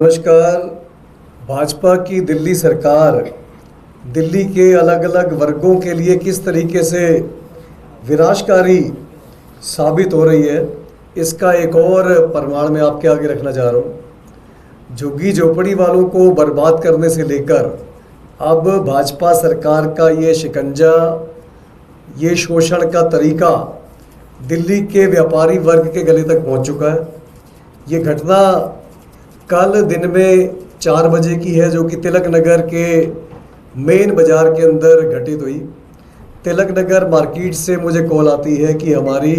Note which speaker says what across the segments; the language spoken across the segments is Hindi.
Speaker 1: नमस्कार। भाजपा की दिल्ली सरकार दिल्ली के अलग अलग वर्गों के लिए किस तरीके से विनाशकारी साबित हो रही है, इसका एक और प्रमाण मैं आपके आगे रखना चाह रहा हूँ। झुग्गी झोपड़ी वालों को बर्बाद करने से लेकर अब भाजपा सरकार का ये शिकंजा, ये शोषण का तरीका दिल्ली के व्यापारी वर्ग के गले तक पहुँच चुका है। ये घटना कल दिन में 4 बजे की है, जो कि तिलक नगर के मेन बाज़ार के अंदर घटित हुई। तिलक नगर मार्केट से मुझे कॉल आती है कि हमारी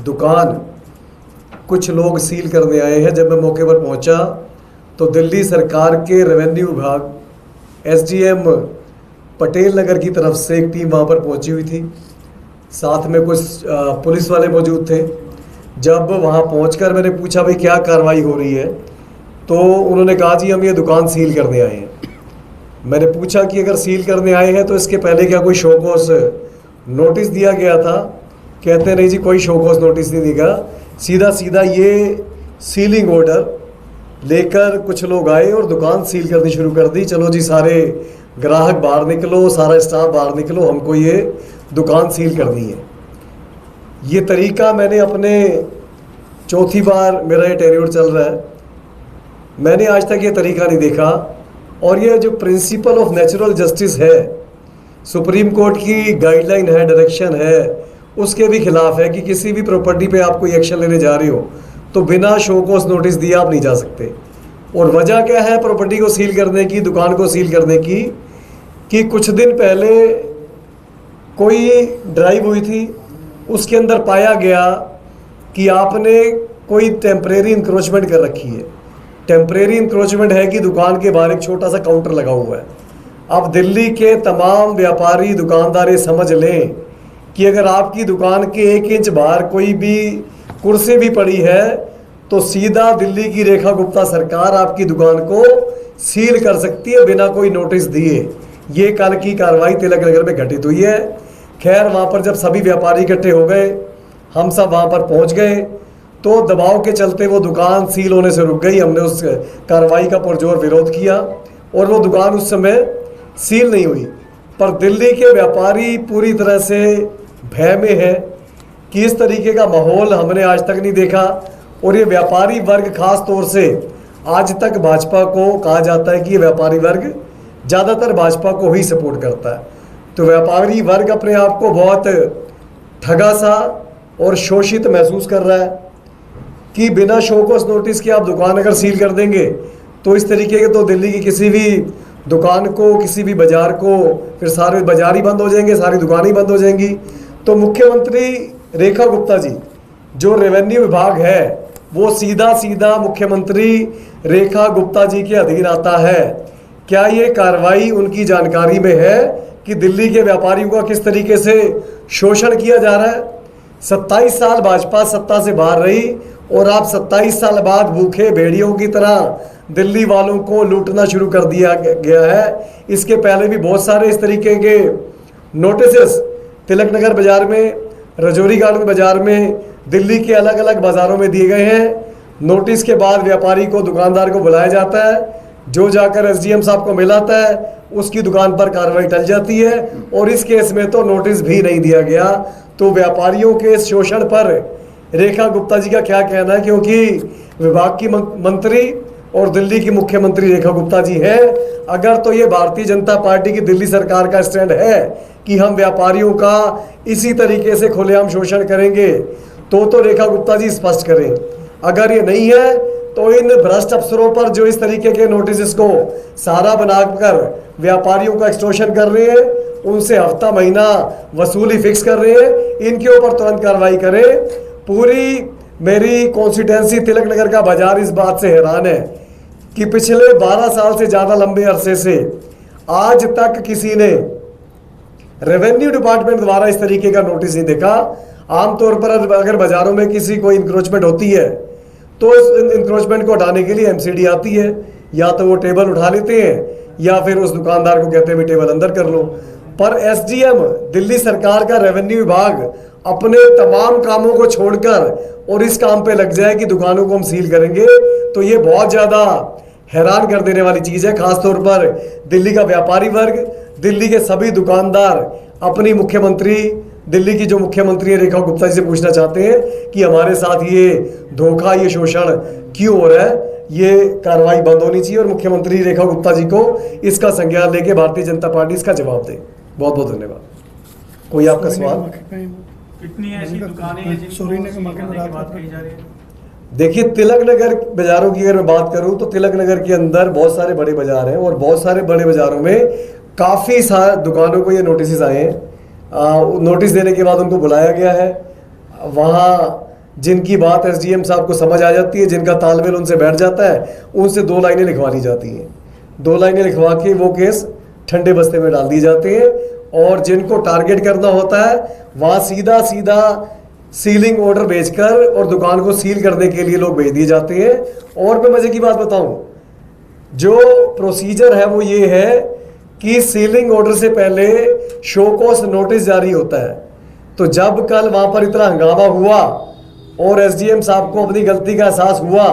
Speaker 1: दुकान कुछ लोग सील करने आए हैं। जब मैं मौके पर पहुंचा तो दिल्ली सरकार के रेवेन्यू विभाग एसडीएम पटेल नगर की तरफ से एक टीम वहां पर पहुंची हुई थी, साथ में कुछ पुलिस वाले मौजूद थे। जब वहां पहुंचकर मैंने पूछा भाई क्या कार्रवाई हो रही है, तो उन्होंने कहा जी हम ये दुकान सील करने आए हैं। मैंने पूछा कि अगर सील करने आए हैं तो इसके पहले क्या कोई शोकॉज नोटिस दिया गया था? कहते नहीं जी, कोई शोकॉज नोटिस नहीं दिया, सीधा सीधा ये सीलिंग ऑर्डर लेकर कुछ लोग आए और दुकान सील करनी शुरू कर दी। चलो जी, सारे ग्राहक बाहर निकलो, सारा स्टाफ बाहर निकलो, हमको ये दुकान सील करनी है। ये तरीका मैंने अपने चौथी बार मेरा ये टेन्योर चल रहा है, मैंने आज तक ये तरीका नहीं देखा। और ये जो प्रिंसिपल ऑफ नेचुरल जस्टिस है, सुप्रीम कोर्ट की गाइडलाइन है, डायरेक्शन है, उसके भी खिलाफ है कि किसी भी प्रॉपर्टी पे आप कोई एक्शन लेने जा रहे हो तो बिना शो कॉज नोटिस दिए आप नहीं जा सकते। और वजह क्या है प्रॉपर्टी को सील करने की, दुकान को सील करने की, कि कुछ दिन पहले कोई ड्राइव हुई थी, उसके अंदर पाया गया कि आपने कोई टेम्परेरी इंक्रोचमेंट कर रखी है। टेम्परेरी इंक्रोचमेंट है कि दुकान के बाहर एक छोटा सा काउंटर लगा हुआ है। अब दिल्ली के तमाम व्यापारी दुकानदार ये समझ लें कि अगर आपकी दुकान के 1 इंच बाहर कोई भी कुर्सी भी पड़ी है तो सीधा दिल्ली की रेखा गुप्ता सरकार आपकी दुकान को सील कर सकती है बिना कोई नोटिस दिए। ये कल की कार्रवाई तिलक नगर में घटित हुई है। खैर, वहाँ पर जब सभी व्यापारी इकट्ठे हो गए, हम सब वहाँ पर पहुँच गए, तो दबाव के चलते वो दुकान सील होने से रुक गई। हमने उस कार्रवाई का पुरजोर विरोध किया और वो दुकान उस समय सील नहीं हुई। पर दिल्ली के व्यापारी पूरी तरह से भय में है कि इस तरीके का माहौल हमने आज तक नहीं देखा। और ये व्यापारी वर्ग खास तौर से, आज तक भाजपा को कहा जाता है कि ये व्यापारी वर्ग ज़्यादातर भाजपा को ही सपोर्ट करता है, तो व्यापारी वर्ग अपने आप को बहुत ठगा सा और शोषित महसूस कर रहा है कि बिना शोकॉज नोटिस के आप दुकान अगर सील कर देंगे तो इस तरीके के तो दिल्ली की किसी भी दुकान को, किसी भी बाजार को, फिर सारे बाजार ही बंद हो जाएंगे, सारी दुकानें ही बंद हो जाएंगी। तो मुख्यमंत्री रेखा गुप्ता जी, जो रेवेन्यू विभाग है, वो सीधा सीधा मुख्यमंत्री रेखा गुप्ता जी के अधीन आता है। क्या ये कार्रवाई उनकी जानकारी में है कि दिल्ली के व्यापारियों का किस तरीके से शोषण किया जा रहा है? 27 साल भाजपा सत्ता से बाहर रही और आप 27 साल बाद भूखे भेड़ियों की तरह दिल्ली वालों को लूटना शुरू कर दिया गया है। इसके पहले भी बहुत सारे इस तरीके के नोटिस तिलक नगर बाजार में, रजौरी गार्डन बाजार में, दिल्ली के अलग अलग बाज़ारों में दिए गए हैं। नोटिस के बाद व्यापारी को, दुकानदार को बुलाया जाता है, जो जाकर एसडीएम साहब को मिलाता है, उसकी दुकान पर कार्रवाई टल जाती है। और इस केस में तो नोटिस भी नहीं दिया गया। तो व्यापारियों के शोषण पर रेखा गुप्ता जी का क्या कहना है, क्योंकि विभाग की मंत्री और दिल्ली की मुख्यमंत्री रेखा गुप्ता जी है। अगर तो ये भारतीय जनता पार्टी की दिल्ली सरकार का स्टैंड है कि हम व्यापारियों का इसी तरीके से खुलेआम शोषण करेंगे, तो रेखा गुप्ता जी स्पष्ट करें। अगर ये नहीं है तो इन भ्रष्ट अफसरों पर जो इस तरीके के नोटिस को सहारा बनाकर व्यापारियों का एक्सटॉर्शन कर रहे हैं, उनसे हफ्ता महीना वसूली फिक्स कर रहे हैं, इनके ऊपर तुरंत कार्रवाई करें। पूरी मेरी कॉन्स्टिट्यूंसी तिलक नगर का बाजार इस बात से हैरान है कि पिछले 12 साल से ज़्यादा लंबे अरसे से आज तक किसी ने रेवेन्यू डिपार्टमेंट द्वारा इस तरीके का नोटिस नहीं देखा। आमतौर पर अगर बाजारों में किसी कोई इंक्रोचमेंट होती है तो इस इंक्रोचमेंट को हटाने के लिए एमसीडी आती है, या तो वो टेबल उठा लेते हैं या फिर उस दुकानदार को कहते हैं भी टेबल अंदर कर लो। पर एसडीएम, दिल्ली सरकार का रेवेन्यू विभाग अपने तमाम कामों को छोड़कर और इस काम पे लग जाए कि दुकानों को हम सील करेंगे, तो ये बहुत ज़्यादा हैरान कर देने वाली चीज़ है। खासतौर पर दिल्ली का व्यापारी वर्ग, दिल्ली के सभी दुकानदार अपनी मुख्यमंत्री, दिल्ली की जो मुख्यमंत्री है रेखा गुप्ता जी से पूछना चाहते हैं कि हमारे साथ ये धोखा, ये शोषण क्यों हो रहा है, ये कार्रवाई बंद होनी चाहिए और मुख्यमंत्री रेखा गुप्ता जी को इसका संज्ञान लेके भारतीय जनता पार्टी इसका जवाब दे। बहुत बहुत धन्यवाद। कोई आपका सवाल?
Speaker 2: कितनी ऐसी दुकानें हैं जिनको सील करने की बात कही जा रही है?
Speaker 1: देखिए, तिलक नगर बाजारों की अगर मैं बात करूं तो तिलक नगर के अंदर बहुत सारे बड़े बाजार हैं और बहुत सारे बड़े बाजारों में काफ़ी सारे दुकानों को ये नोटिस आए हैं। नोटिस देने के बाद उनको बुलाया गया है। वहाँ जिनकी बात एसडीएम साहब को समझ आ जाती है, जिनका तालमेल उनसे बैठ जाता है, उनसे 2 लाइनें लिखवा ली जाती हैं। 2 लाइनें लिखवा के वो केस ठंडे बस्ते में डाल दिए जाते हैं और जिनको टारगेट करना होता है वहाँ सीधा सीधा सीलिंग ऑर्डर भेजकर और दुकान को सील करने के लिए लोग भेज दिए जाते हैं। और मैं मजे की बात बताऊं, जो प्रोसीजर है वो ये है कि सीलिंग ऑर्डर से पहले शो कॉज नोटिस जारी होता है। तो जब कल वहां पर इतना हंगामा हुआ और एसडीएम साहब को अपनी गलती का एहसास हुआ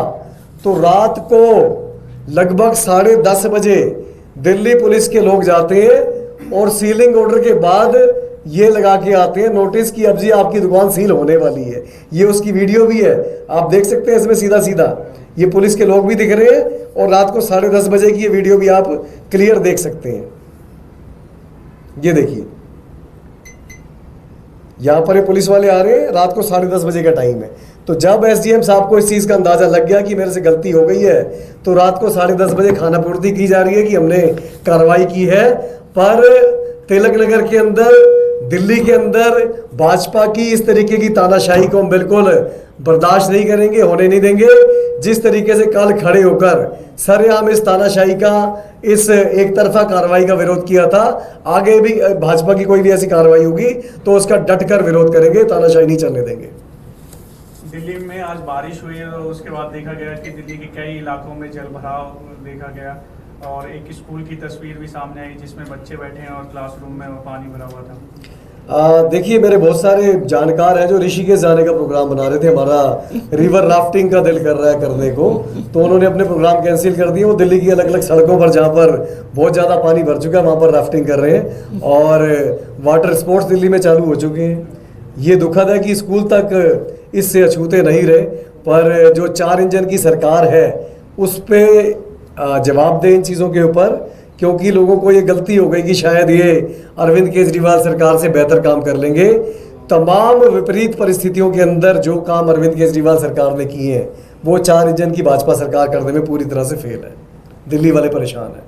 Speaker 1: तो रात को लगभग 10:30 बजे दिल्ली पुलिस के लोग जाते हैं और सीलिंग ऑर्डर के बाद ये लगा के आते हैं नोटिस कि अब जी आपकी दुकान सील होने वाली है। ये उसकी वीडियो भी है, आप देख सकते हैं। इसमें सीधा सीधा ये पुलिस के लोग भी दिख रहे हैं और रात को 10:30 बजे की ये वीडियो भी आप क्लियर देख सकते हैं। ये देखिए, यहां पर ये पुलिस वाले आ रहे हैं, रात को 10:30 बजे का टाइम है। तो जब एसडीएम साहब को इस चीज़ का अंदाजा लग गया कि मेरे से गलती हो गई है तो रात को 10:30 बजे खाना पूर्ति की जा रही है कि हमने कार्रवाई की है। पर तिलक नगर के अंदर, दिल्ली के अंदर भाजपा की इस तरीके की तानाशाही को हम बिल्कुल बर्दाश्त नहीं करेंगे, होने नहीं देंगे। जिस तरीके से कल खड़े होकर सरेआम इस तानाशाही का, इस एक तरफा कार्रवाई का विरोध किया था, आगे भी भाजपा की कोई भी ऐसी कार्रवाई होगी तो उसका डटकर विरोध करेंगे, तानाशाही नहीं चलने देंगे।
Speaker 2: दिल्ली में आज बारिश हुई और उसके बाद देखा गया कि दिल्ली के कई इलाकों में जल भराव देखा गया और एक स्कूल की तस्वीर भी सामने आई जिसमें बच्चे बैठे हैं और क्लासरूम में पानी भरा हुआ था।
Speaker 1: देखिए, मेरे बहुत सारे जानकार हैं जो ऋषिकेश जाने का प्रोग्राम बना रहे थे। हमारा रिवर राफ्टिंग का दिल कर रहा है करने को, तो उन्होंने अपने प्रोग्राम कैंसिल कर दिए। वो दिल्ली की अलग अलग सड़कों पर जहाँ पर बहुत ज़्यादा पानी भर चुका है वहाँ पर राफ्टिंग कर रहे हैं और वाटर स्पोर्ट्स दिल्ली में चालू हो चुके हैं। ये दुखद है कि स्कूल तक इससे अछूते नहीं रहे, पर जो 4 इंजन की सरकार है उस पर जवाब दें इन चीज़ों के ऊपर, क्योंकि लोगों को ये गलती हो गई कि शायद ये अरविंद केजरीवाल सरकार से बेहतर काम कर लेंगे। तमाम विपरीत परिस्थितियों के अंदर जो काम अरविंद केजरीवाल सरकार ने किए हैं वो 4 इंजन की भाजपा सरकार करने में पूरी तरह से फेल है। दिल्ली वाले परेशान हैं।